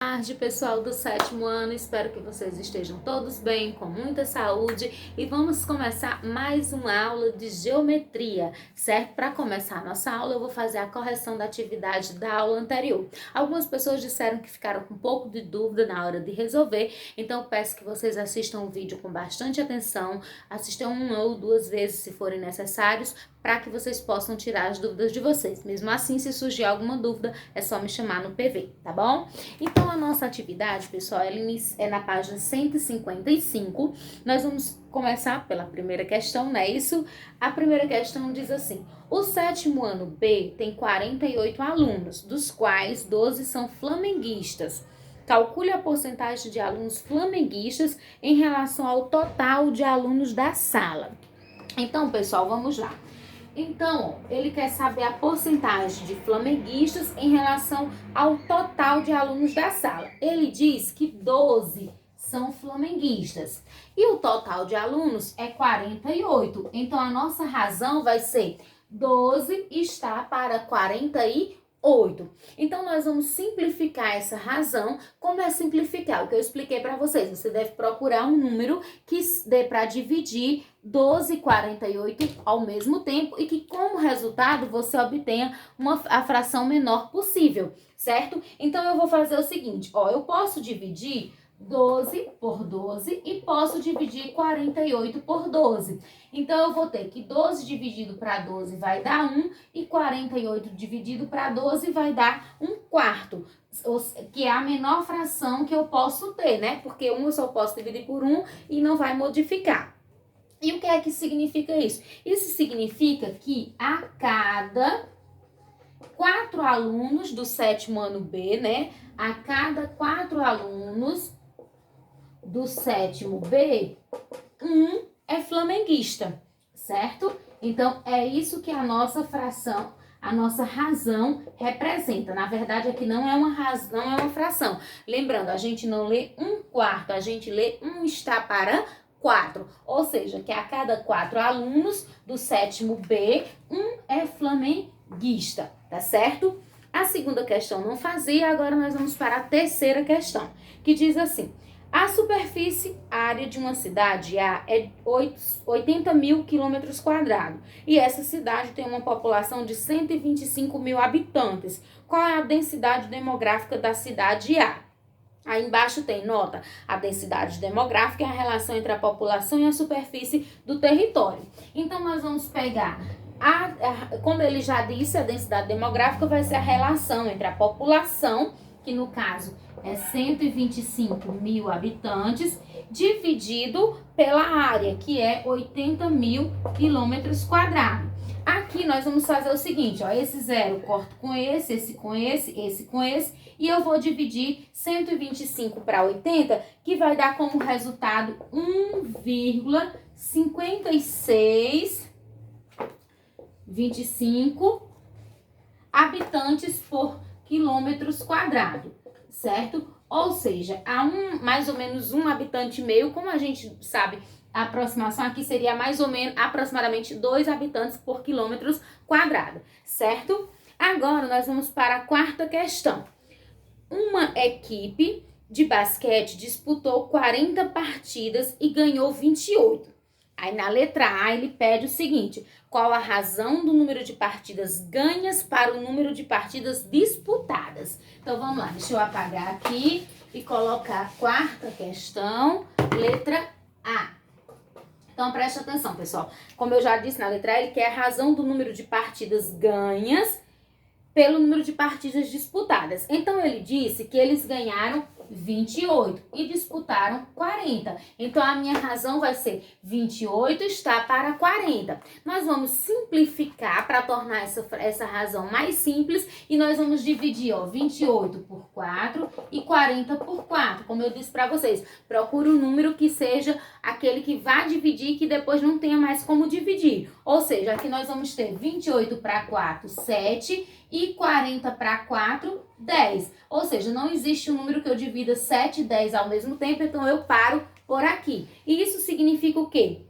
Boa tarde, pessoal do 7º ano, espero que vocês estejam todos bem, com muita saúde e vamos começar mais uma aula de geometria, certo? Para começar a nossa aula eu vou fazer a correção da atividade da aula anterior. Algumas pessoas disseram que ficaram com um pouco de dúvida na hora de resolver, então eu peço que vocês assistam o vídeo com bastante atenção, assistam uma ou duas vezes se forem necessários, para que vocês possam tirar as dúvidas de vocês. Mesmo assim, se surgir alguma dúvida, é só me chamar no PV, tá bom? Então, a nossa atividade, pessoal, ela é na página 155. Nós vamos começar pela primeira questão, não é isso? A primeira questão diz assim: o 7º ano B tem 48 alunos, dos quais 12 são flamenguistas. Calcule a porcentagem de alunos flamenguistas em relação ao total de alunos da sala. Então, pessoal, vamos lá. Então, ele quer saber a porcentagem de flamenguistas em relação ao total de alunos da sala. Ele diz que 12 são flamenguistas e o total de alunos é 48. Então, a nossa razão vai ser 12 está para 48. Então, nós vamos simplificar essa razão. Como é simplificar? O que eu expliquei para vocês. Você deve procurar um número que dê para dividir 12 e 48 ao mesmo tempo e que, como resultado, você obtenha a fração menor possível, certo? Então, eu vou fazer o seguinte, eu posso dividir 12 por 12 e posso dividir 48 por 12. Então, eu vou ter que 12 dividido para 12 vai dar 1 e 48 dividido para 12 vai dar 1/4, que é a menor fração que eu posso ter, né? Porque 1 eu só posso dividir por 1 e não vai modificar. E o que é que significa isso? Isso significa que a cada 4 alunos do 7º ano B, né? A cada 4 alunos do 7º B, 1 é flamenguista, certo? Então, é isso que a nossa fração, a nossa razão representa. Na verdade, aqui não é uma razão, não é uma fração. Lembrando, a gente não lê 1/4, a gente lê 1 está para 4. Ou seja, que a cada 4 alunos do 7º B, 1 é flamenguista, tá certo? A segunda questão não fazia, agora nós vamos para a terceira questão, que diz assim: a superfície área de uma cidade A é 80 mil quilômetros quadrados e essa cidade tem uma população de 125 mil habitantes. Qual é a densidade demográfica da cidade A? Aí embaixo tem, nota, a densidade demográfica é a relação entre a população e a superfície do território. Então, nós vamos pegar, como ele já disse, a densidade demográfica vai ser a relação entre a população, que no caso é 125 mil habitantes, dividido pela área, que é 80 mil quilômetros quadrados. Aqui nós vamos fazer o seguinte, esse zero eu corto com esse com esse com esse, e eu vou dividir 125 para 80, que vai dar como resultado 1,5625 habitantes por quilômetros quadrados, certo? Ou seja, há mais ou menos um habitante meio, como a gente sabe, a aproximação aqui seria mais ou menos aproximadamente 2 habitantes por quilômetros quadrados, certo? Agora nós vamos para a quarta questão. Uma equipe de basquete disputou 40 partidas e ganhou 28. Aí na letra A ele pede o seguinte: qual a razão do número de partidas ganhas para o número de partidas disputadas? Então vamos lá, deixa eu apagar aqui e colocar a quarta questão, letra A. Então preste atenção, pessoal. Como eu já disse na letra A, ele quer a razão do número de partidas ganhas pelo número de partidas disputadas. Então ele disse que eles ganharam 28 e disputaram 40. Então a minha razão vai ser 28 está para 40. Nós vamos simplificar para tornar essa razão mais simples e nós vamos dividir 28 por 4 e 40 por 4. Como eu disse para vocês, procure um número que seja aquele que vá dividir e que depois não tenha mais como dividir. Ou seja, aqui nós vamos ter 28 para 4, 7 e 40 para 4, 10. Ou seja, não existe um número que eu divida 7 e 10 ao mesmo tempo, então eu paro por aqui. E isso significa o quê?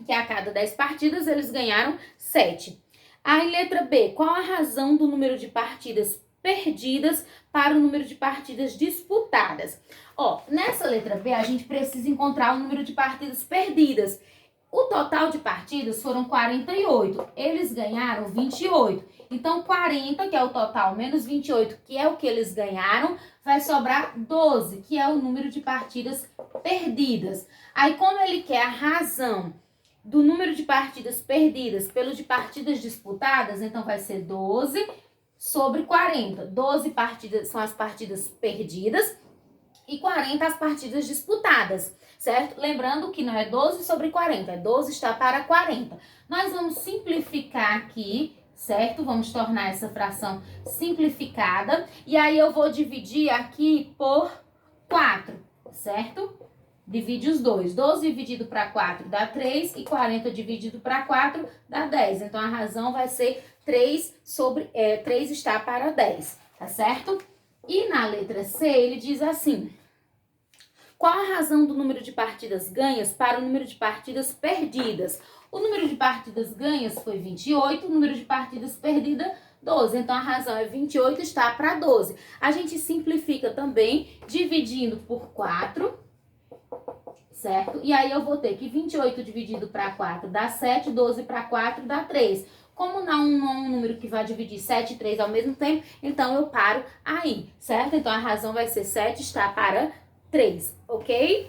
Que a cada 10 partidas eles ganharam 7. Aí, letra B, qual a razão do número de partidas perdidas para o número de partidas disputadas. Ó, nessa letra B, a gente precisa encontrar o número de partidas perdidas. O total de partidas foram 48. Eles ganharam 28. Então, 40, que é o total, menos 28, que é o que eles ganharam, vai sobrar 12, que é o número de partidas perdidas. Aí, como ele quer a razão do número de partidas perdidas pelo de partidas disputadas, então vai ser 12 sobre 40. 12 partidas são as partidas perdidas e 40 as partidas disputadas, certo? Lembrando que não é 12 sobre 40, é 12 está para 40. Nós vamos simplificar aqui, certo? Vamos tornar essa fração simplificada. E aí eu vou dividir aqui por 4, certo? Divide os dois. 12 dividido para 4 dá 3 e 40 dividido para 4 dá 10. Então, a razão vai ser 3 está para 10, tá certo? E na letra C, ele diz assim: qual a razão do número de partidas ganhas para o número de partidas perdidas? O número de partidas ganhas foi 28, o número de partidas perdidas, 12. Então, a razão é 28 está para 12. A gente simplifica também dividindo por 4, certo? E aí, eu vou ter que 28 dividido para 4 dá 7, 12 para 4 dá 3. Como não é um número que vai dividir 7 e 3 ao mesmo tempo, então eu paro aí, certo? Então, a razão vai ser 7 está para 3, ok?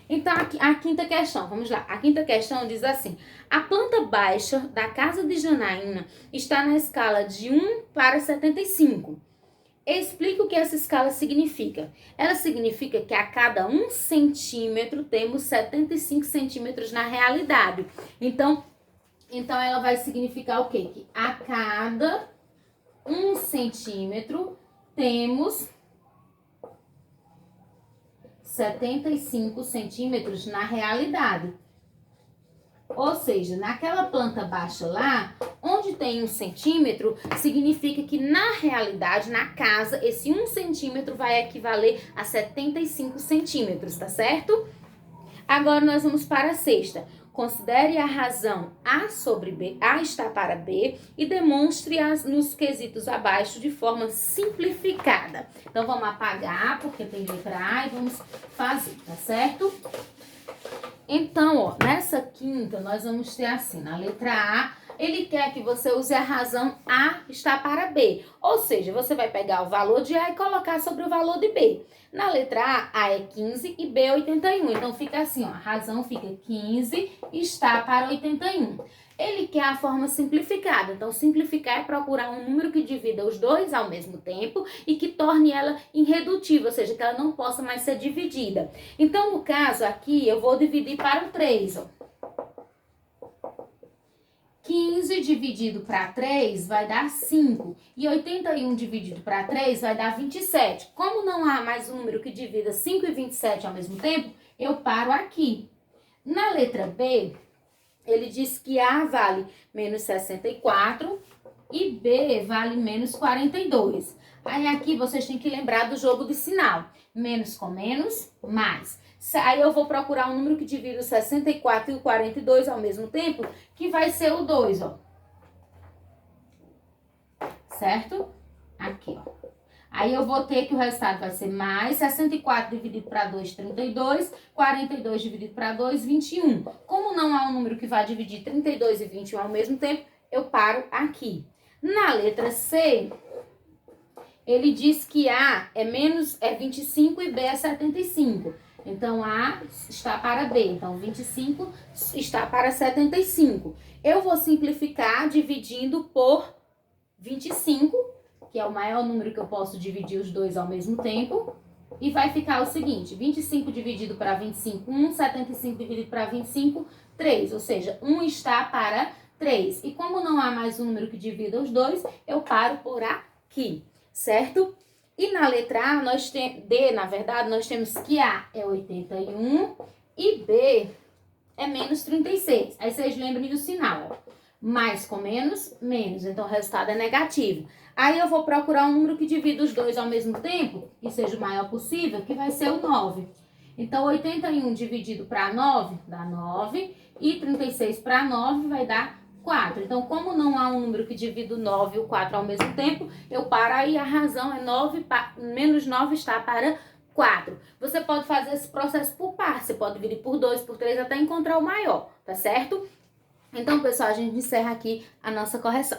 Então, a quinta questão, vamos lá. A quinta questão diz assim: a planta baixa da casa de Janaína está na escala de 1 para 75. Explica o que essa escala significa. Ela significa que a cada 1 centímetro temos 75 centímetros na realidade. Então ela vai significar o quê? Que a cada 1 centímetro temos 75 centímetros na realidade. Ou seja, naquela planta baixa lá, onde tem 1 centímetro, significa que na realidade, na casa, esse 1 centímetro vai equivaler a 75 centímetros, tá certo? Agora nós vamos para a sexta. Considere a razão A sobre B, A está para B, e demonstre nos quesitos abaixo de forma simplificada. Então, vamos apagar, porque tem letra A, e vamos fazer, tá certo? Então, ó, nessa quinta, nós vamos ter assim, na letra A, ele quer que você use a razão A está para B. Ou seja, você vai pegar o valor de A e colocar sobre o valor de B. Na letra A é 15 e B é 81. Então, fica assim, ó, a razão fica 15 está para 81. Ele quer a forma simplificada. Então, simplificar é procurar um número que divida os dois ao mesmo tempo e que torne ela irredutível, ou seja, que ela não possa mais ser dividida. Então, no caso aqui, eu vou dividir para o 3, ó. 15 dividido para 3 vai dar 5. E 81 dividido para 3 vai dar 27. Como não há mais um número que divida 5 e 27 ao mesmo tempo, eu paro aqui. Na letra B, ele diz que A vale menos 64 e B vale menos 42. Aí aqui vocês têm que lembrar do jogo de sinal. Menos com menos, mais. Aí eu vou procurar um número que divide o 64 e o 42 ao mesmo tempo, que vai ser o 2, ó. Certo? Aqui, ó. Aí eu vou ter que o resultado vai ser mais 64 dividido para 2, 32, 42 dividido para 2, 21. Como não há um número que vai dividir 32 e 21 ao mesmo tempo, eu paro aqui. Na letra C, ele diz que A é 25 e B é 75. Então, A está para B. Então, 25 está para 75. Eu vou simplificar dividindo por 25, que é o maior número que eu posso dividir os dois ao mesmo tempo. E vai ficar o seguinte: 25 dividido para 25, 1. 75 dividido para 25, 3. Ou seja, 1 está para 3. E como não há mais um número que divida os dois, eu paro por aqui, certo? E na letra A, nós temos que A é 81 e B é menos 36. Aí vocês lembrem do sinal, ó. Mais com menos, menos. Então, o resultado é negativo. Aí eu vou procurar um número que divida os dois ao mesmo tempo, que seja o maior possível, que vai ser o 9. Então, 81 dividido para 9 dá 9. E 36 para 9 vai dar 4. Então, como não há um número que divida o 9 e o 4 ao mesmo tempo, eu paro aí, a razão é 9, menos 9 está para 4. Você pode fazer esse processo por par, você pode dividir por 2, por 3, até encontrar o maior, tá certo? Então, pessoal, a gente encerra aqui a nossa correção.